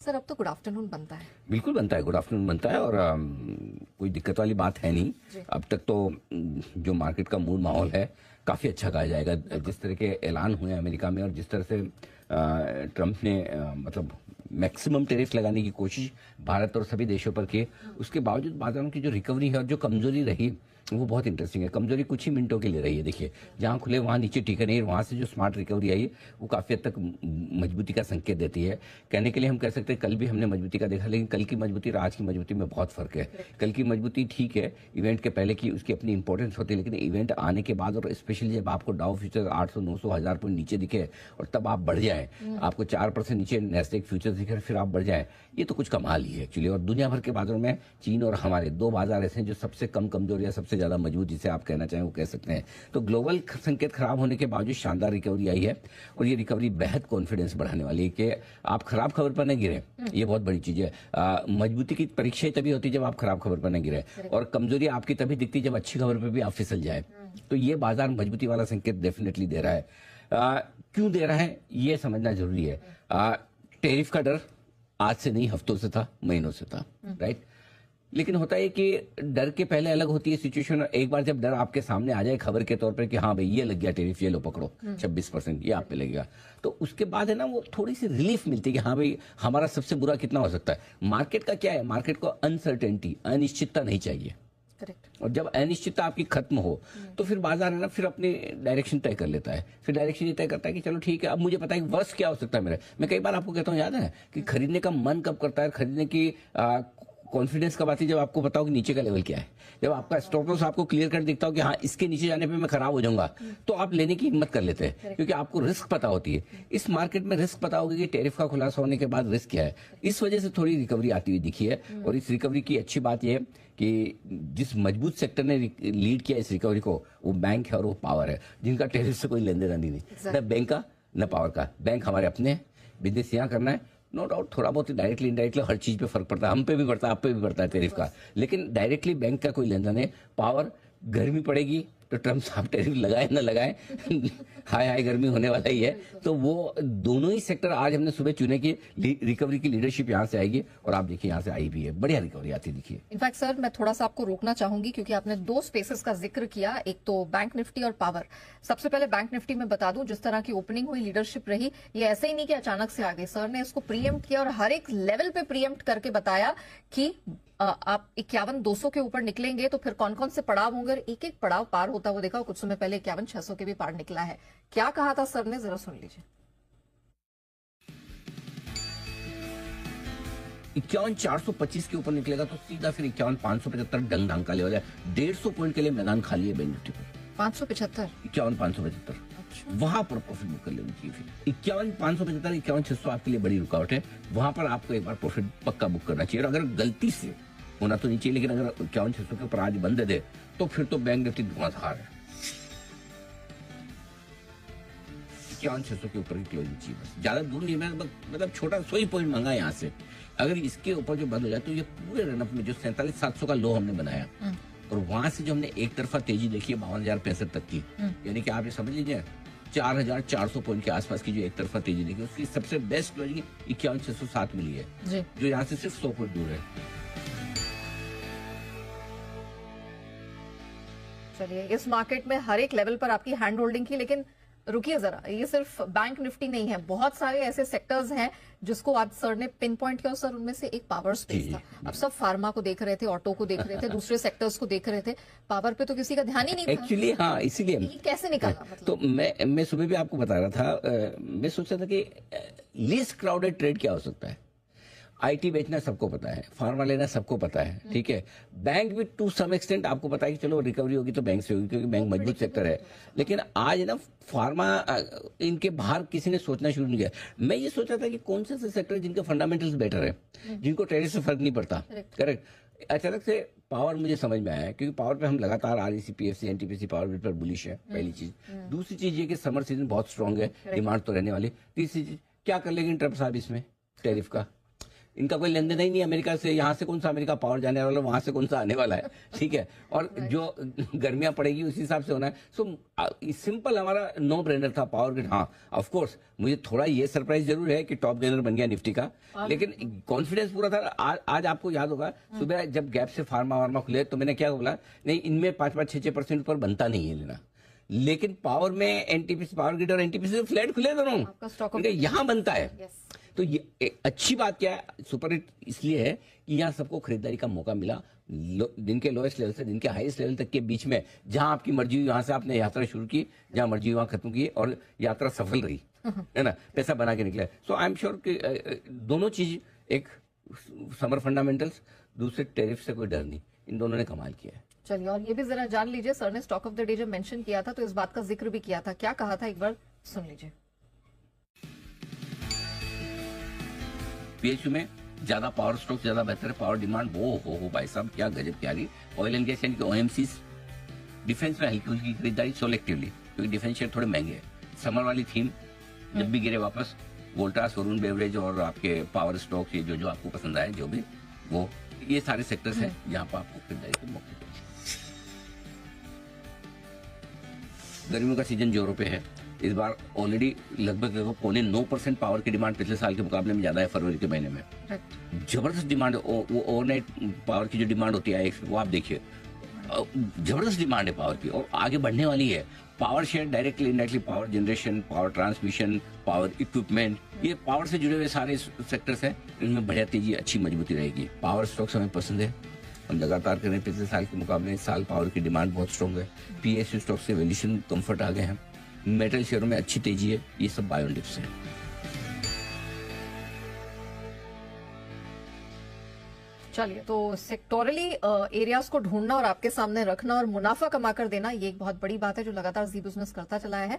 Sir अब तो good afternoon बनता है। बिल्कुल बनता है, गुड आफ्टरनून बनता है और कोई दिक्कत वाली बात है नहीं। अब तक तो जो मार्केट का मूड माहौल है काफी अच्छा कहा जाएगा। जिस तरह के ऐलान हुए अमेरिका में और जिस तरह से ट्रंप ने मतलब मैक्सिमम टैरिफ लगाने की कोशिश भारत और सभी देशों पर की, उसके बावजूद बाजारों की जो रिकवरी है और जो कमजोरी रही वो बहुत इंटरेस्टिंग है। कमजोरी कुछ ही मिनटों के लिए रही है। देखिए जहां खुले वहां नीचे टिके नहीं, वहां से जो स्मार्ट रिकवरी आई वो काफी हद तक मजबूती का संकेत देती है। कहने के लिए हम कह सकते हैं कल भी हमने मजबूती का देखा, लेकिन कल की मजबूती और आज की मजबूती में बहुत फर्क है। कल की मजबूती ठीक है, इवेंट के पहले की उसकी अपनी इंपॉर्टेंस होती है, लेकिन इवेंट आने के बाद और स्पेशली जब आपको डाउ फ्यूचर 800 900 1000 पॉइंट नीचे दिखे और तब आप बढ़ जाए, आपको 4% नीचे नेस्डेक फ्यूचर दिखे फिर आप बढ़ जाए, ये तो कुछ कमाल ही है एक्चुअली। और दुनिया भर के बाजारों में चीन और हमारे दो बाजार ऐसे हैं जो सबसे कम कमजोर या सबसे ज्यादा मजबूत, जिसे आप कहना चाहें वो कह सकते हैं। तो ग्लोबल संकेत खराब होने के बावजूद शानदार रिकवरी आई है और ये रिकवरी बेहद कॉन्फिडेंस बढ़ाने वाली है कि आप खराब खबर पर न गिरे, ये बहुत बड़ी चीज है। मजबूती की परीक्षा तभी होती है जब आप खराब खबर पर न गिरे, और कमजोरी आपकी तभी दिखती है जब अच्छी खबर पर भी आप फिसल जाए। तो ये बाजार मजबूती वाला संकेत डेफिनेटली दे रहा है। क्यों दे रहा है ये समझना जरूरी है। टैरिफ का डर आज से नहीं हफ्तों से था, महीनों से था, राइट। लेकिन होता है कि डर के पहले अलग होती है सिचुएशन। एक बार जब डर आपके सामने आ जाए खबर के तौर पर कि हाँ भाई ये लग गया टैरिफ, ये लो पकड़ो 26% ये आप पे लगेगा, तो उसके बाद है ना वो थोड़ी सी रिलीफ मिलती है कि हाँ भाई हमारा सबसे बुरा कितना हो सकता है। मार्केट का क्या है, मार्केट को अनसर्टेनिटी, अनिश्चितता नहीं चाहिए। करेक्ट। और जब अनिश्चितता आपकी खत्म हो तो फिर बाजार है ना फिर अपनी डायरेक्शन तय कर लेता है। फिर डायरेक्शन ये तय करता है कि चलो ठीक है, अब मुझे पता है कि वर्स्ट क्या हो सकता है मेरा। मैं कई बार आपको कहता हूँ, याद है कि खरीदने का मन कब करता है, खरीदने की कॉन्फिडेंस कब आती है, जब आपको पता हो कि नीचे का लेवल क्या है, जब आपका स्टॉप लॉस आपको क्लियर कर दिखता हो कि हाँ इसके नीचे जाने पे मैं खराब हो जाऊंगा, तो आप लेने की हिम्मत कर लेते हैं क्योंकि आपको रिस्क पता होती है। इस मार्केट में रिस्क पता होगा कि टैरिफ का खुलासा होने के बाद रिस्क क्या है। इस वजह से थोड़ी रिकवरी आती हुई दिखी है। और इस रिकवरी की अच्छी बात यह है कि जिस मजबूत सेक्टर ने लीड किया इस रिकवरी को वो बैंक है और वो पावर है, जिनका टैरिफ से कोई लेन देन नहीं, न बैंक का न पावर का। बैंक हमारे अपने हैं, बिजनेस यहाँ करना है, नो डाउट थोड़ा बहुत डायरेक्टली इनडायरेक्टली हर चीज पे फर्क पड़ता है, हम पे भी पड़ता है, आप पे भी पड़ता है टैरिफ का, लेकिन डायरेक्टली बैंक का कोई लेन देन नहीं। पावर गर्मी पड़ेगी तो ट्रम्प साहब टैरिफ लगाए ना लगाए हाय हाय गर्मी होने वाला ही है। तो वो दोनों ही सेक्टर आज हमने सुबह चुने की रिकवरी की लीडरशिप यहाँ से आएगी और आप देखिए यहाँ से आई भी है, बढ़िया रिकवरी आती दिखिए। इनफैक्ट सर मैं थोड़ा सा आपको रोकना चाहूंगी क्योंकि आपने दो स्पेसेस का जिक्र किया, एक तो बैंक निफ्टी और पावर। सबसे पहले बैंक निफ्टी में बता दूं जिस तरह की ओपनिंग हुई, लीडरशिप रही, ये ऐसे ही नहीं कि अचानक से आ गई। सर ने इसको प्रीएम्प्ट किया और हर एक लेवल पे प्रीएम्प्ट करके बताया कि आप 51,200 के ऊपर निकलेंगे तो फिर कौन कौन से पड़ाव होंगे, एक एक पड़ाव पार होता हुआ देखा। कुछ समय पहले 51,600 के भी पार निकला है। क्या कहा था सर ने, जरा सुन लीजिए। 51,425 के ऊपर निकलेगा तो सीधा फिर 51,575 डंग ढंग का लेवल है। 150 पॉइंट के लिए मैदान खाली है बैंक निफ्टी को। 575 51,575 वहां पर प्रॉफिट बुक कर लेनी चाहिए। फिर 51,575 51,600 आपके लिए बड़ी रुकावट है, वहां पर आपको एक बार प्रॉफिट पक्का बुक करना चाहिए। और अगर गलती से होना तो नहीं चाहिए, लेकिन अगर 51,600 के ऊपर आज बंद दे तो फिर तो बैंक निफ्टी धुआंधार है। 51,600 के ऊपर ही क्लोजिंग चाहिए, बस ज्यादा दूर नहीं, मतलब छोटा 100 पॉइंट मंगा यहाँ से। अगर इसके ऊपर जो बंद हो जाए तो ये पूरे रनअप में जो 47,700 का लो हमने बनाया और वहां से जो हमने एक तरफा तेजी देखी है 52,065 तक की, यानी कि आप ये समझ लीजिए 4,400 पॉइंट के आसपास की जो एक तरफा तेजी देखी, उसकी सबसे बेस्ट क्लोजिंग 51,607 मिली है जो यहाँ से सिर्फ 100 पॉइंट दूर है। चलिए, इस मार्केट में हर एक लेवल पर आपकी हैंड होल्डिंग की, लेकिन रुकिए जरा, ये सिर्फ बैंक निफ्टी नहीं है, बहुत सारे ऐसे सेक्टर्स हैं जिसको आज सर ने पिन पॉइंट किया। सर उनमें से एक पावर स्पेस था। अब सब फार्मा को देख रहे थे, ऑटो को देख रहे थे, दूसरे सेक्टर्स को देख रहे थे, पावर पे तो किसी का ध्यान ही नहीं था एक्चुअली। हाँ, इसीलिए कैसे निकाला मतलब? तो मैं सुबह भी आपको बता रहा था, मैं सोच रहा था कि लीस्ट क्राउडेड ट्रेड क्या हो सकता है। आईटी बेचना सबको पता है, फार्मा लेना सबको पता है, ठीक है। बैंक भी टू सम एक्सटेंट आपको पता है कि चलो रिकवरी होगी तो बैंक से होगी क्योंकि बैंक मजबूत सेक्टर है। लेकिन आज ना फार्मा इनके बाहर किसी ने सोचना शुरू नहीं किया। मैं ये सोच रहा था कि कौन से सेक्टर जिनके फंडामेंटल्स बेटर है, जिनको ट्रेड से फर्क नहीं पड़ता। करेक्ट। अचानक से पावर मुझे समझ में आया क्योंकि पावर पे हम लगातार आरईसी, पीएफसी, एनटीपीसी पावर पर बुलिश है, पहली चीज। दूसरी चीज ये कि समर सीजन बहुत स्ट्रांग है, डिमांड तो रहने वाली। तीसरी चीज क्या कर लेंगे ट्रम्प साहब इसमें टैरिफ का, इनका कोई लेन देन ही नहीं अमेरिका से। यहाँ से कौन सा अमेरिका पावर जाने वाला है, वहां से कौन सा आने वाला है, ठीक है। और जो गर्मियां पड़ेगी उसी हिसाब से होना है। सो सिंपल हमारा नो ब्रेनर था पावर ग्रिड। हाँ ऑफ कोर्स मुझे थोड़ा ये सरप्राइज जरूर है कि टॉप गेनर बन गया निफ्टी का, लेकिन कॉन्फिडेंस पूरा था। आज आपको याद होगा सुबह जब गैप से फार्मा वार्मा खुले तो मैंने क्या बोला, नहीं इनमें 5-5, 6% ऊपर बनता नहीं है लेना। लेकिन पावर में एनटीपीसी, पावर ग्रिड और एनटीपीसी फ्लैट खुले दोनों, आपका स्टॉक यहाँ बनता है। यस तो ये अच्छी बात क्या है, सुपर हिट इसलिए है कि यहाँ सबको खरीदारी का मौका मिला। दिन के लोएस्ट लेवल से दिन के हाईएस्ट लेवल तक के बीच में जहां आपकी मर्जी हुई वहां से आपने यात्रा शुरू की, जहां मर्जी हुई वहां खत्म की, और यात्रा सफल रही, है ना, पैसा बना के निकले। सो आई एम श्योर कि दोनों चीज, एक समर फंडामेंटल्स, दूसरे टैरिफ से कोई डर नहीं, इन दोनों ने कमाल किया है। चलिए, और ये भी जरा जान लीजिए, सर ने स्टॉक ऑफ द डे जब मेंशन किया था तो इस बात का जिक्र भी किया था। क्या कहा था एक बार सुन लीजिए। पीएसयू में ज्यादा पावर स्टॉक ज्यादा बेहतर है। पावर डिमांड वो हो भाई साहब, क्या गजब क्या रही। ऑयल एंड गैस यानी कि ओएमसीज, डिफेंस में हल्की हल्की खरीदारी सोलेक्टिवली, क्योंकि डिफेंस शेयर थोड़े महंगे हैं। समर वाली थीम जब भी गिरे वापस, वोल्टास, वरुण बेवरेज और आपके पावर स्टॉक्स, ये जो आपको पसंद आए, जो भी वो, ये सारे सेक्टर्स हैं जहां पर आपको खरीदारी के मौके मिले। गर्मियों का सीजन जोरों पे है। इस बार ऑलरेडी लगभग 9.9% पावर की डिमांड पिछले साल के मुकाबले में ज्यादा है फरवरी के महीने में। जबरदस्त डिमांड, वो ओवरनाइट पावर की जो डिमांड होती है वो आप देखिए, जबरदस्त डिमांड है पावर की, और आगे बढ़ने वाली है। Power share directly indirectly, power generation, power transmission, power equipment, ये पावर से जुड़े हुए सारे सेक्टर्स हैं, इनमें बढ़िया तेजी, अच्छी मजबूती रहेगी। पावर स्टॉक्स हमें पसंद है, हम लगातार कर रहे हैं। पिछले साल के मुकाबले इस साल पावर की डिमांड बहुत स्ट्रॉन्ग है। पीएसयू स्टॉक से वैल्यूएशन कंफर्ट आ गए हैं। मेटल शेयरों में अच्छी तेजी है। ये सब बाय ऑन डिप्स है। चलिए, तो सेक्टोरली एरियाज को ढूंढना और आपके सामने रखना और मुनाफा कमा कर देना, ये एक बहुत बड़ी बात है जो लगातार जी बिजनेस करता चला है।